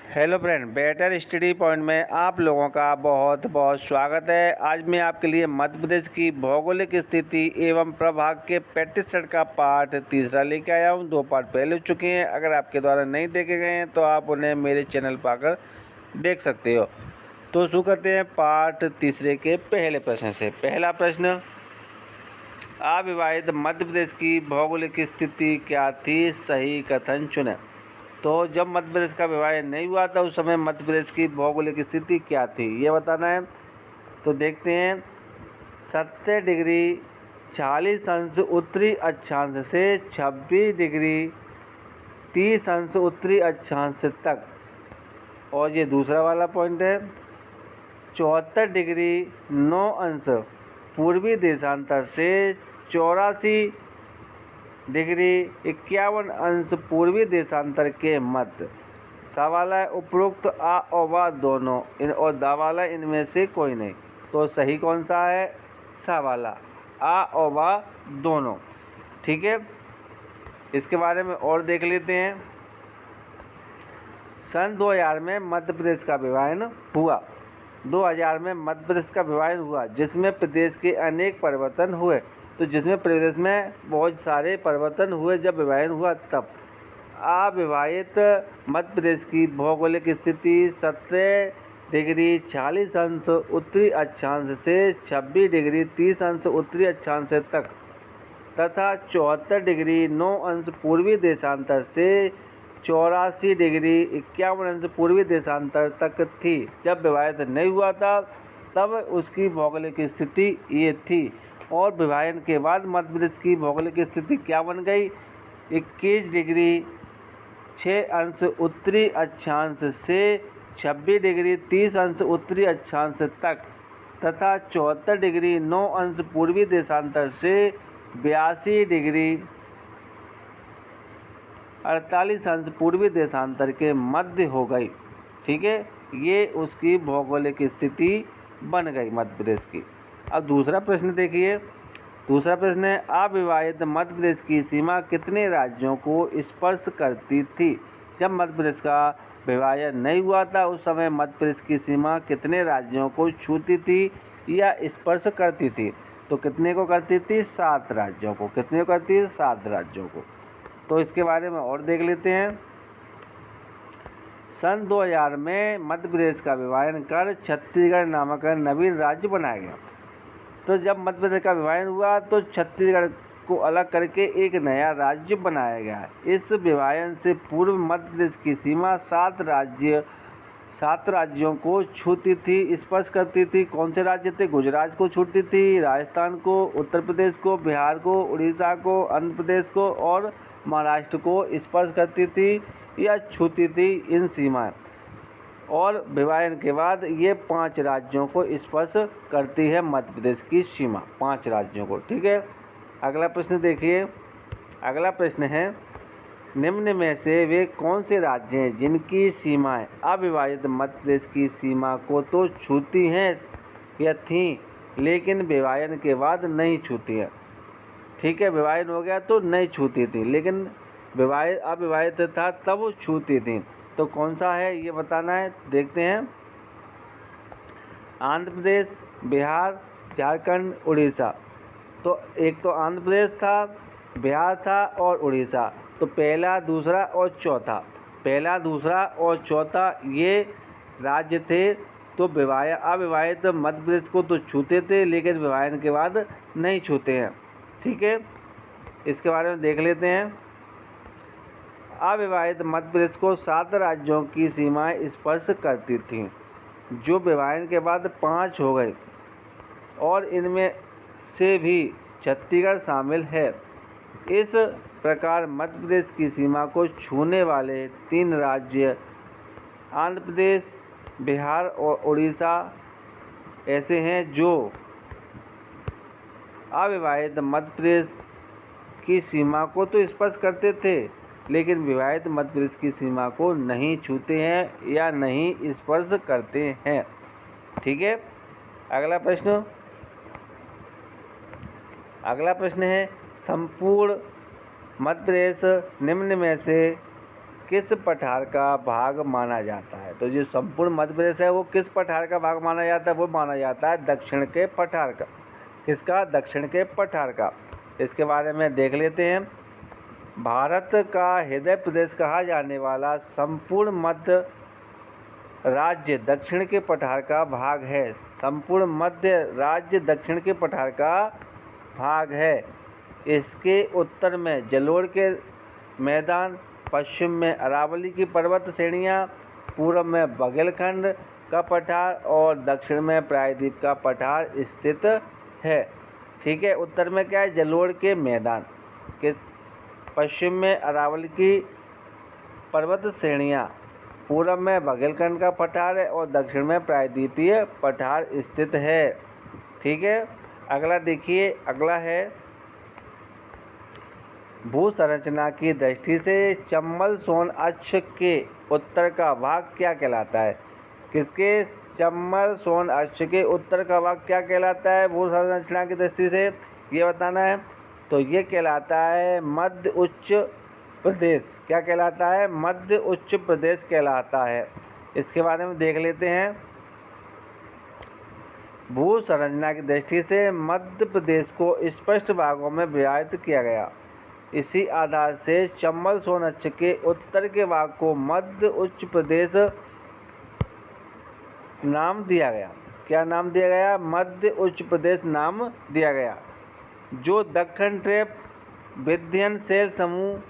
Hello friend, better study point में आप लोगों का बहुत बहुत स्वागत है। आज मैं आपके लिए मध्य प्रदेश की भौगोलिक स्थिति एवं प्रभाग के प्रैक्टिस सेट का पार्ट तीसरा लेके आया हूँ। 2 पार्ट पहले हो चुके हैं। अगर आपके द्वारा नहीं देखे गए हैं तो आप उन्हें मेरे चैनल पर आकर देख सकते हो। तो शुरू करते हैं पार्ट तीसरे के पहले प्रश्न से। पहला प्रश्न, अविवाहित मध्य प्रदेश की भौगोलिक स्थिति क्या थी? सही कथन चुनें। तो जब मध्य प्रदेश का विभाजन नहीं हुआ था उस समय मध्य प्रदेश की भौगोलिक स्थिति क्या थी, ये बताना है। तो देखते हैं, 70 डिग्री 40 अंश उत्तरी अक्षांश से 26 डिग्री 30 अंश उत्तरी अक्षांश तक। और ये दूसरा वाला पॉइंट है, 74 डिग्री 9 अंश पूर्वी देशांतर से 84 डिग्री 51 अंश पूर्वी देशांतर के मध्य। सवाल है उपरोक्त आ और व दोनों और दा वाला इनमें से कोई नहीं। तो सही कौन सा है? सा वाला, आ और व दोनों। ठीक है, इसके बारे में और देख लेते हैं। सन 2000 में मध्य प्रदेश का विभाजन हुआ। 2000 में मध्य प्रदेश का विभाजन हुआ जिसमें प्रदेश के अनेक परिवर्तन हुए। तो जिसमें प्रदेश में बहुत सारे परिवर्तन हुए जब विभाजन हुआ तब। अविवाहित मध्य प्रदेश की भौगोलिक स्थिति 70 डिग्री 40 अंश उत्तरी अक्षांश से 26 डिग्री 30 अंश उत्तरी अक्षांश तक तथा 74 डिग्री 9 अंश पूर्वी देशांतर से 84 डिग्री 51 अंश पूर्वी देशांतर तक थी। जब विभाजन नहीं हुआ था तब उसकी भौगोलिक स्थिति ये थी। और विभाजन के बाद मध्य प्रदेश की भौगोलिक स्थिति क्या बन गई? 21 डिग्री 6 अंश उत्तरी अक्षांश से 26 डिग्री 30 अंश उत्तरी अक्षांश तक तथा 74 डिग्री 9 अंश पूर्वी देशांतर से 82 डिग्री 48 अंश पूर्वी देशांतर के मध्य हो गई। ठीक है, ये उसकी भौगोलिक स्थिति बन गई मध्य प्रदेश की। अब दूसरा प्रश्न देखिए। दूसरा प्रश्न है, अविवाहित मध्य प्रदेश की सीमा कितने राज्यों को स्पर्श करती थी? जब मध्य प्रदेश का विभाजन नहीं हुआ था उस समय मध्य प्रदेश की सीमा कितने राज्यों को छूती थी या स्पर्श करती थी? तो कितने को करती थी? 7 राज्यों को। कितने को करती है? 7 राज्यों को। तो इसके बारे में और देख लेते हैं। सन 2000 में मध्य प्रदेश का विभाजन कर छत्तीसगढ़ नामक नवीन राज्य बनाया गया। तो जब मध्य प्रदेश का विभाजन हुआ तो छत्तीसगढ़ को अलग करके एक नया राज्य बनाया गया। इस विभाजन से पूर्व मध्य प्रदेश की सीमा 7 राज्यों को छूती थी, स्पर्श करती थी। कौन से राज्य थे? गुजरात को छूती थी, राजस्थान को, उत्तर प्रदेश को, बिहार को, उड़ीसा को, आंध्र प्रदेश को और महाराष्ट्र को स्पर्श करती थी या छूती थी इन सीमाएं। और विभाजन के बाद ये 5 राज्यों को स्पर्श करती है मध्य प्रदेश की सीमा, 5 राज्यों को। ठीक है, अगला प्रश्न देखिए। अगला प्रश्न है, निम्न में से वे कौन से राज्य हैं जिनकी सीमाएं अविभाजित मध्य प्रदेश की सीमा को तो छूती हैं या थीं लेकिन विभाजन के बाद नहीं छूती हैं? ठीक है, विभाजन हो गया तो नहीं छूती थी, लेकिन अविभाजित था तब छूती थी। तो कौन सा है ये बताना है। देखते हैं, आंध्र प्रदेश, बिहार, झारखंड, उड़ीसा। तो एक तो आंध्र प्रदेश था, बिहार था और उड़ीसा। तो पहला, दूसरा और चौथा, पहला, दूसरा और चौथा ये राज्य थे। तो अविभाजित मध्य प्रदेश को तो छूते थे लेकिन विभाजन के बाद नहीं छूते हैं। ठीक है, इसके बारे में देख लेते हैं। अविभाजित मध्य प्रदेश को 7 राज्यों की सीमाएं स्पर्श करती थीं जो विभाजन के बाद 5 हो गए और इनमें से भी छत्तीसगढ़ शामिल है। इस प्रकार मध्य प्रदेश की सीमा को छूने वाले 3 राज्य आंध्र प्रदेश, बिहार और उड़ीसा ऐसे हैं जो अविभाजित मध्य प्रदेश की सीमा को तो स्पर्श करते थे लेकिन विभाजित मध्य प्रदेश की सीमा को नहीं छूते हैं या नहीं स्पर्श करते हैं। ठीक है, अगला प्रश्न है, संपूर्ण मध्य प्रदेश निम्न में से किस पठार का भाग माना जाता है? तो जो संपूर्ण मध्य प्रदेश है वो किस पठार का भाग माना जाता है? वो माना जाता है दक्षिण के पठार का। किसका? दक्षिण के पठार का। इसके बारे में देख लेते हैं। भारत का हृदय प्रदेश कहा जाने वाला संपूर्ण मध्य राज्य दक्षिण के पठार का भाग है। संपूर्ण मध्य राज्य दक्षिण के पठार का भाग है। इसके उत्तर में जलोढ़ के मैदान, पश्चिम में अरावली की पर्वत श्रेणियाँ, पूर्व में बघेलखंड का पठार और दक्षिण में प्रायद्वीप का पठार स्थित है। ठीक है, उत्तर में क्या है? जलोढ़ के मैदान, किस पश्चिम में अरावली की पर्वत श्रेणियाँ, पूर्व में बघेलखंड का पठार है और दक्षिण में प्रायद्वीपीय पठार स्थित है। ठीक है, अगला देखिए, अगला है भू संरचना की दृष्टि से चंबल सोन अक्ष के उत्तर का भाग क्या कहलाता है? किसके? चंबल सोन अक्ष के उत्तर का भाग क्या कहलाता है भू संरचना की दृष्टि से? ये बताना है। तो ये कहलाता है मध्य उच्च प्रदेश। क्या कहलाता है? मध्य उच्च प्रदेश कहलाता है। इसके बारे में देख लेते हैं। भू संरचना की दृष्टि से मध्य प्रदेश को स्पष्ट भागों में विभाजित किया गया। इसी आधार से चंबल सोन अक्ष के उत्तर के भाग को मध्य उच्च प्रदेश नाम दिया गया। क्या नाम दिया गया? मध्य उच्च प्रदेश नाम दिया गया। जो दक्कन ट्रैप, विंध्यन शैल समूह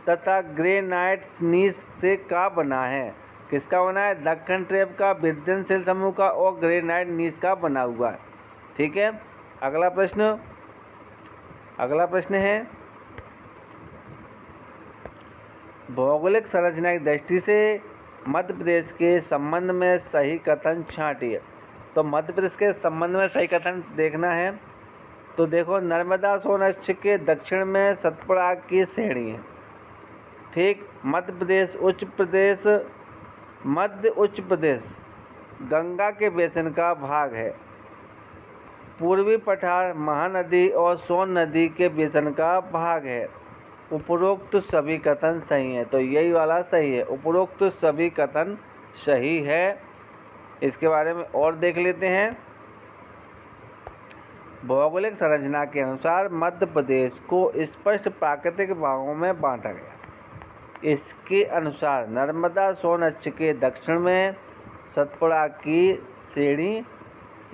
तथा ग्रेनाइट नीस से का बना है? किसका बना है? दक्कन ट्रैप का, विंध्यन शैल समूह का और ग्रेनाइट नीस का बना हुआ है। ठीक है, अगला प्रश्न है भौगोलिक संरचना की दृष्टि से मध्य प्रदेश के संबंध में सही कथन छांटिए। तो मध्य प्रदेश के संबंध में सही कथन देखना है। तो देखो, नर्मदा सोन अक्ष के दक्षिण में सतपुड़ा की श्रेणी है। ठीक, मध्य उच्च प्रदेश गंगा के बेसिन का भाग है। पूर्वी पठार महानदी और सोन नदी के बेसिन का भाग है। उपरोक्त सभी कथन सही हैं। तो यही वाला सही है, उपरोक्त सभी कथन सही है। इसके बारे में और देख लेते हैं। भौगोलिक संरचना के अनुसार मध्य प्रदेश को स्पष्ट प्राकृतिक भागों में बांटा गया। इसके अनुसार नर्मदा सोन अक्ष के दक्षिण में सतपुड़ा की श्रेणी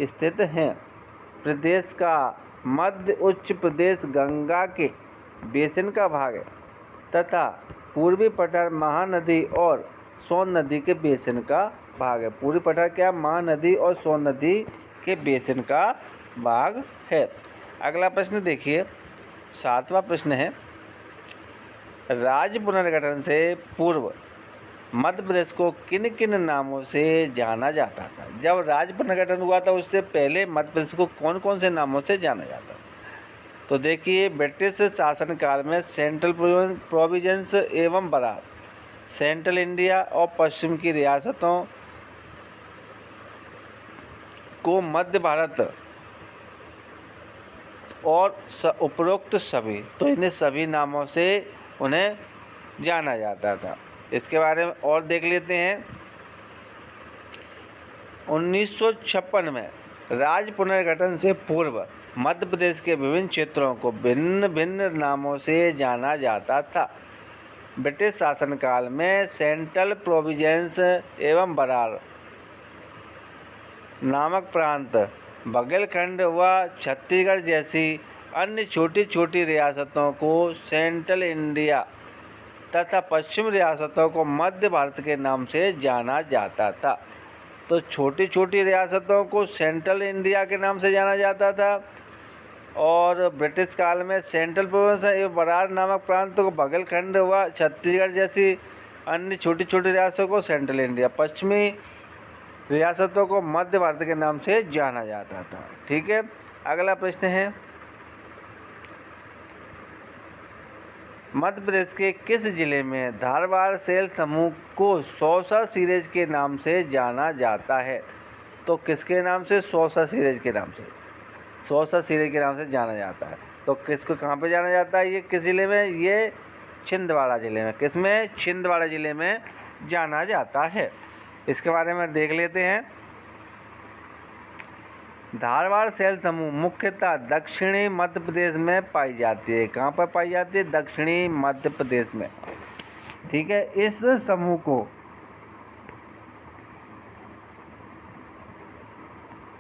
स्थित है। प्रदेश का मध्य उच्च प्रदेश गंगा के बेसिन का भाग है तथा पूर्वी पठार महानदी और सोन नदी के बेसिन का भाग है। पूर्वी पठार क्या? महानदी और सोन नदी के बेसिन का भाग है। अगला प्रश्न देखिए, 7वां प्रश्न है राज्य पुनर्गठन से पूर्व मध्य प्रदेश को किन किन नामों से जाना जाता था? जब राज्य पुनर्गठन हुआ था उससे पहले मध्य प्रदेश को कौन कौन से नामों से जाना जाता था? तो देखिए, ब्रिटिश शासनकाल में सेंट्रल प्रोविंस एवं बरार, सेंट्रल इंडिया और पश्चिम की रियासतों को मध्य भारत और उपरोक्त सभी, तो इन्हें सभी नामों से उन्हें जाना जाता था। इसके बारे में और देख लेते हैं। 1956 में राज्य पुनर्गठन से पूर्व मध्य प्रदेश के विभिन्न क्षेत्रों को भिन्न भिन्न नामों से जाना जाता था। ब्रिटिश शासनकाल में सेंट्रल प्रोविंस एवं बरार नामक प्रांत, बघेलखंड व छत्तीसगढ़ जैसी अन्य छोटी छोटी रियासतों को सेंट्रल इंडिया तथा पश्चिम रियासतों को मध्य भारत के नाम से जाना जाता था। तो छोटी छोटी रियासतों को सेंट्रल इंडिया के नाम से जाना जाता था और ब्रिटिश काल में सेंट्रल प्रोविंस एवं बरार नामक प्रांत को बघेलखंड व छत्तीसगढ़ जैसी अन्य छोटी छोटी रियासतों को सेंट्रल इंडिया, पश्चिमी रियासतों को मध्य भारत के नाम से जाना जाता था। ठीक है, अगला प्रश्न है मध्य प्रदेश के किस जिले में धारवाड़ शैल समूह को सौसा सीरीज के नाम से जाना जाता है? तो किसके नाम से? सौसा सीरीज के नाम से, सौसा सीरीज के नाम से जाना जाता है। तो किसको कहाँ पे जाना जाता है? ये किस जिले में? ये छिंदवाड़ा जिले में, किसमें? छिंदवाड़ा जिले में जाना जाता है। इसके बारे में देख लेते हैं। धारवाड़ सेल समूह मुख्यतः दक्षिणी मध्य प्रदेश में पाई जाती है। कहाँ पर पाई जाती है? दक्षिणी मध्य प्रदेश में। ठीक है, इस समूह को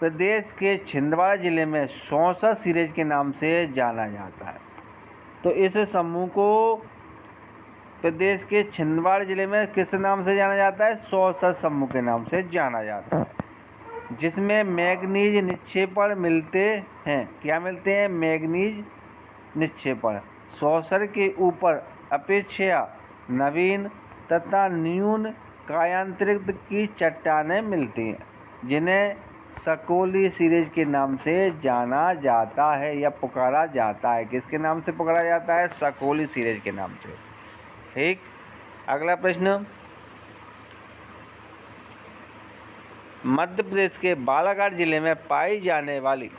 प्रदेश के छिंदवाड़ा जिले में सौसा सीरीज के नाम से जाना जाता है। तो इस समूह को प्रदेश के छिंदवाड़ा जिले में किस नाम से जाना जाता है? सौसा समूह के नाम से जाना जाता है, जिसमें मैग्नीज निक्षेपण मिलते हैं। क्या मिलते हैं? मैग्नीज निक्षेपण। सौसर के ऊपर अपेक्षा नवीन तथा न्यून कायांतरित की चट्टानें मिलती हैं, जिन्हें सकोली सीरीज के नाम से जाना जाता है या पुकारा जाता है। किसके नाम से पुकारा जाता है? सकोली सीरीज के नाम से। ठीक, अगला प्रश्न। मध्य प्रदेश के बालाघाट जिले में पाई जाने वाली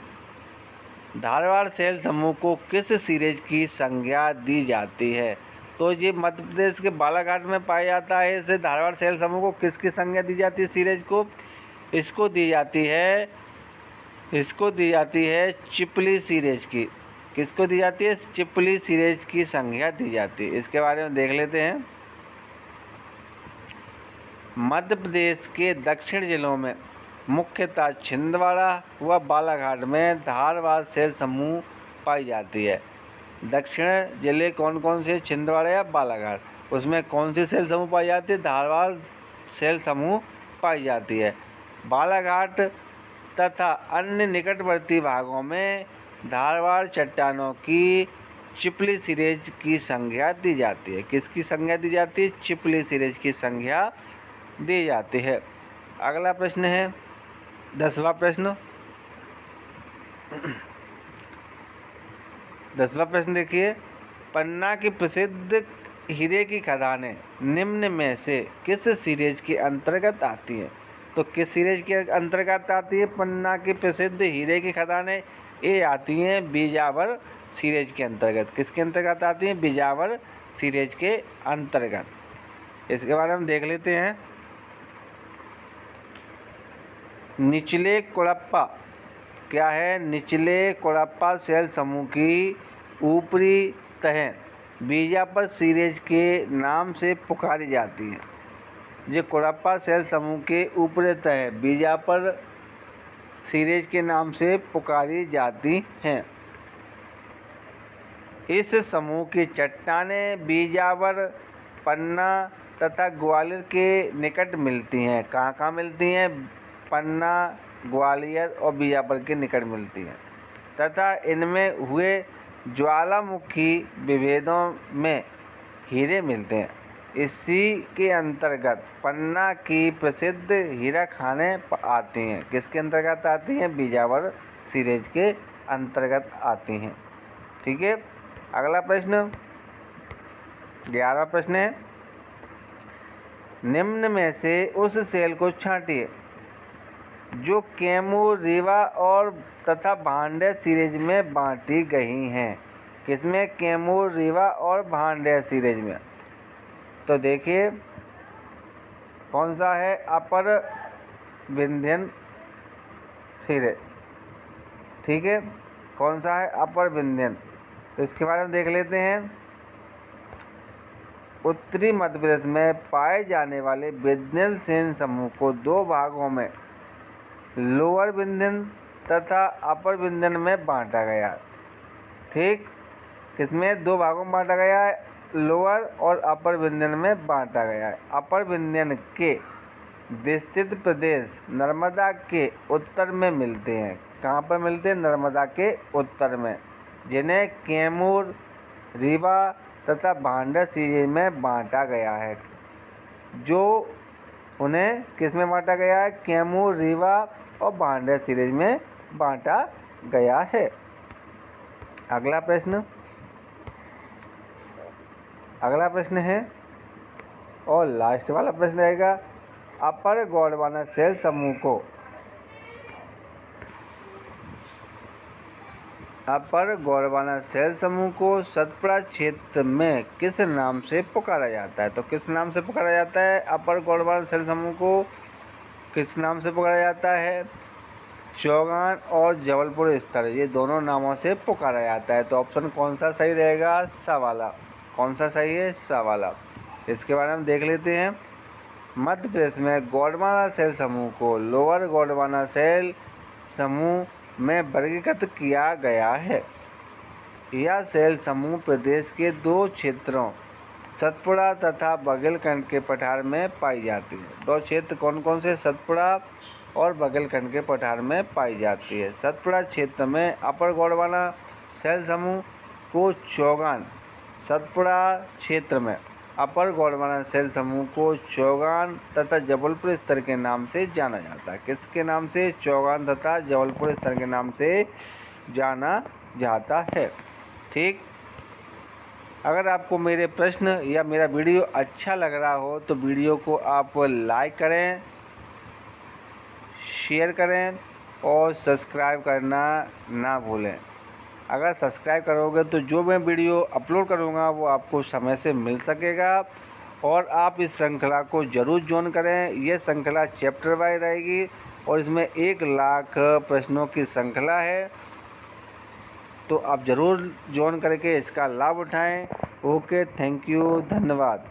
धारवाड़ सेल समूह को किस सीरीज की संज्ञा दी जाती है? तो ये मध्य प्रदेश के बालाघाट में पाया जाता है। इसे धारवाड़ सेल समूह को किसकी संज्ञा दी जाती है? सीरीज को इसको दी जाती है चिपली सीरीज की। किसको दी जाती है? चिपली सीरीज की संज्ञा दी जाती है। इसके बारे में देख लेते हैं। मध्य प्रदेश के दक्षिण जिलों में मुख्यतः छिंदवाड़ा व बालाघाट में धारवाड़ सेल समूह पाई जाती है। दक्षिण जिले कौन कौन से? छिंदवाड़ा या बालाघाट। उसमें कौन सी सेल समूह पाई जाती है? धारवाड़ सेल समूह पाई जाती है। बालाघाट तथा अन्य निकटवर्ती भागों में धारवाड़ चट्टानों की चिपली सीरीज की संज्ञा दी जाती है। किसकी संज्ञा दी जाती है? चिपली सीरीज की संज्ञा दी जाती है। अगला प्रश्न है 10वां प्रश्न। 10वां प्रश्न देखिए। पन्ना की प्रसिद्ध हीरे की खदानें निम्न में से किस सीरीज के अंतर्गत आती हैं? तो किस सीरीज के अंतर्गत आती है पन्ना की प्रसिद्ध हीरे की खदानें? ये आती हैं बीजावर सीरीज के अंतर्गत। किसके अंतर्गत आती हैं? बीजावर सीरीज के अंतर्गत। इसके बारे में देख लेते हैं। निचले कुड़प्पा क्या है? निचले कुड़प्पा सेल समूह की ऊपरी तह बीजापर सीरीज के नाम से पुकारी जाती है। ये कुड़प्पा सेल समूह के ऊपरी तह बीजापर सीरीज के नाम से पुकारी जाती हैं। इस समूह की चट्टानें बीजावर, पन्ना तथा ग्वालियर के निकट मिलती हैं। कहाँ मिलती हैं? पन्ना, ग्वालियर और बीजापुर के निकट मिलती हैं तथा इनमें हुए ज्वालामुखी विभेदों में हीरे मिलते हैं। इसी के अंतर्गत पन्ना की प्रसिद्ध हीरा खानें आती हैं। किसके अंतर्गत आती हैं? बीजावर सीरीज के अंतर्गत आती हैं। ठीक है, अगला प्रश्न 11वां प्रश्न है। निम्न में से उस सेल को छांटिए जो कैमूर, रीवा और तथा भांडे सीरीज में बांटी गई हैं। किसमें? कैमूर, रीवा और भांडे सीरीज में। तो देखिए कौन सा है? अपर विंध्यन सीरीज। ठीक है, कौन सा है? अपर विंध्यन। तो इसके बारे में देख लेते हैं। उत्तरी मध्य प्रदेश में पाए जाने वाले विंध्यन सेन समूह को दो भागों में लोअर विंध्यन तथा अपर विंध्यन में बांटा गया। ठीक, किसमें? दो भागों में बांटा गया है, लोअर और अपर विंध्यन में बांटा गया है। अपर विंध्यन के विस्तृत प्रदेश नर्मदा के उत्तर में मिलते हैं। कहाँ पर मिलते हैं? नर्मदा के उत्तर में, जिन्हें कैमूर, रीवा तथा भांडा सीरीज में बांटा गया है। जो उन्हें किस में बांटा गया है? कैमूर, रीवा और भांडा सीरीज में बांटा गया है। अगला प्रश्न है और लास्ट वाला प्रश्न रहेगा। अपर गोंडवाना सेल समूह को अपर गोंडवाना सेल समूह को सतपुड़ा क्षेत्र में किस नाम से पुकारा जाता है? तो किस नाम से पुकारा जाता है? अपर गोंडवाना सेल समूह को किस नाम से पुकारा जाता है? चौगान और जबलपुर स्तर, ये दोनों नामों से पुकारा जाता है। तो ऑप्शन कौन सा सही रहेगा? सा वाला। कौन सा सही है? सा वाला। इसके बारे में देख लेते हैं। मध्य प्रदेश में गोंडवाना सेल समूह को लोअर गोंडवाना सेल समूह में वर्गीकृत किया गया है। यह सेल समूह प्रदेश के 2 क्षेत्रों सतपुड़ा तथा बघेलखंड के पठार में पाई जाती है। 2 क्षेत्र कौन कौन से? सतपुड़ा और बघेलखंड के पठार में पाई जाती है। सतपुड़ा क्षेत्र में अपर गोंडवाना सेल समूह को चौगान, सतपुड़ा क्षेत्र में अपर गोंडवाना सेल समूह को चौगान तथा जबलपुर स्तर के नाम से जाना जाता है। किसके नाम से? चौगान तथा जबलपुर स्तर के नाम से जाना जाता है। ठीक। अगर आपको मेरे प्रश्न या मेरा वीडियो अच्छा लग रहा हो तो वीडियो को आप लाइक करें, शेयर करें और सब्सक्राइब करना ना भूलें। अगर सब्सक्राइब करोगे तो जो मैं वीडियो अपलोड करूँगा वो आपको समय से मिल सकेगा। और आप इस श्रृंखला को ज़रूर ज्वाइन करें। ये श्रृंखला चैप्टर वाइज रहेगी और इसमें 1 लाख प्रश्नों की श्रृंखला है, तो आप ज़रूर ज्वाइन करके इसका लाभ उठाएं। ओके, थैंक यू, धन्यवाद।